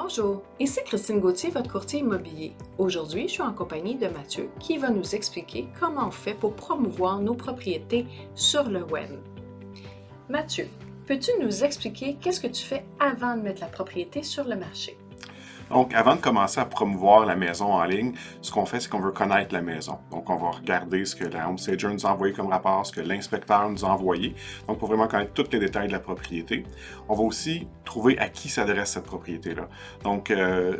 Bonjour, ici Christine Gauthier, votre courtier immobilier. Aujourd'hui, je suis en compagnie de Mathieu qui va nous expliquer comment on fait pour promouvoir nos propriétés sur le web. Mathieu, peux-tu nous expliquer qu'est-ce que tu fais avant de mettre la propriété sur le marché? Donc, avant de commencer à promouvoir la maison en ligne, ce qu'on fait, c'est qu'on veut connaître la maison. Donc, on va regarder ce que la Homestager nous a envoyé comme rapport, ce que l'inspecteur nous a envoyé. Donc, pour vraiment connaître tous les détails de la propriété. On va aussi trouver à qui s'adresse cette propriété-là. Donc,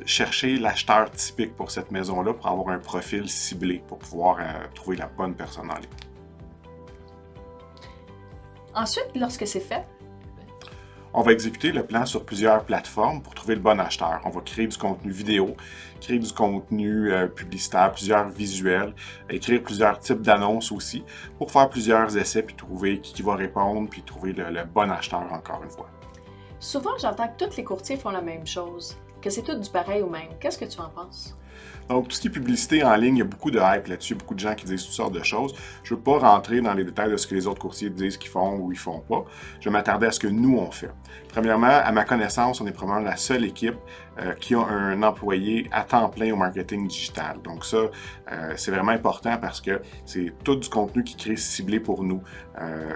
chercher l'acheteur typique pour cette maison-là pour avoir un profil ciblé pour pouvoir trouver la bonne personne en ligne. Ensuite, lorsque c'est fait, on va exécuter le plan sur plusieurs plateformes pour trouver le bon acheteur. On va créer du contenu vidéo, créer du contenu publicitaire, plusieurs visuels, écrire plusieurs types d'annonces aussi pour faire plusieurs essais puis trouver qui va répondre puis trouver le bon acheteur encore une fois. souvent j'entends que tous les courtiers font la même chose, que c'est tout du pareil au même. Qu'est-ce que tu en penses? Donc, tout ce qui est publicité en ligne, il y a beaucoup de hype là-dessus, beaucoup de gens qui disent toutes sortes de choses. Je ne veux pas rentrer dans les détails de ce que les autres courtiers disent qu'ils font ou ils font pas. Je vais m'attarder à ce que nous, on fait. Premièrement, à ma connaissance, on est probablement la seule équipe qui a un employé à temps plein au marketing digital. Donc ça, c'est vraiment important parce que c'est tout du contenu qui crée ciblé pour nous.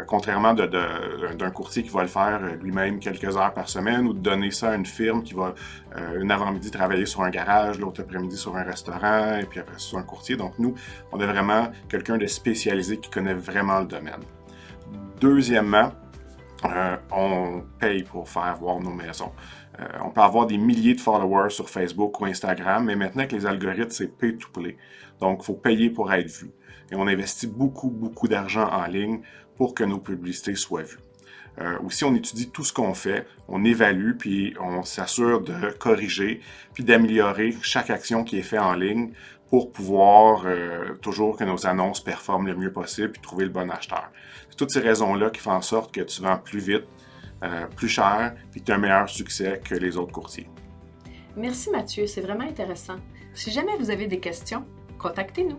Contrairement d'un courtier qui va le faire lui-même quelques heures par semaine ou de donner ça à une firme qui va une avant-midi travailler sur un garage, l'autre après-midi sur un restaurant et puis après sur un courtier. Donc nous, on a vraiment quelqu'un de spécialisé qui connaît vraiment le domaine. Deuxièmement, on paye pour faire voir nos maisons. On peut avoir des milliers de followers sur Facebook ou Instagram, mais maintenant que les algorithmes, c'est pay to play. Donc, il faut payer pour être vu. Et on investit beaucoup d'argent en ligne pour que nos publicités soient vues. Aussi, on étudie tout ce qu'on fait, on évalue, puis on s'assure de corriger, puis d'améliorer chaque action qui est faite en ligne pour pouvoir toujours que nos annonces performent le mieux possible et trouver le bon acheteur. C'est toutes ces raisons-là qui font en sorte que tu vends plus vite, plus cher, puis que tu as un meilleur succès que les autres courtiers. Merci Mathieu, c'est vraiment intéressant. Si jamais vous avez des questions, contactez-nous.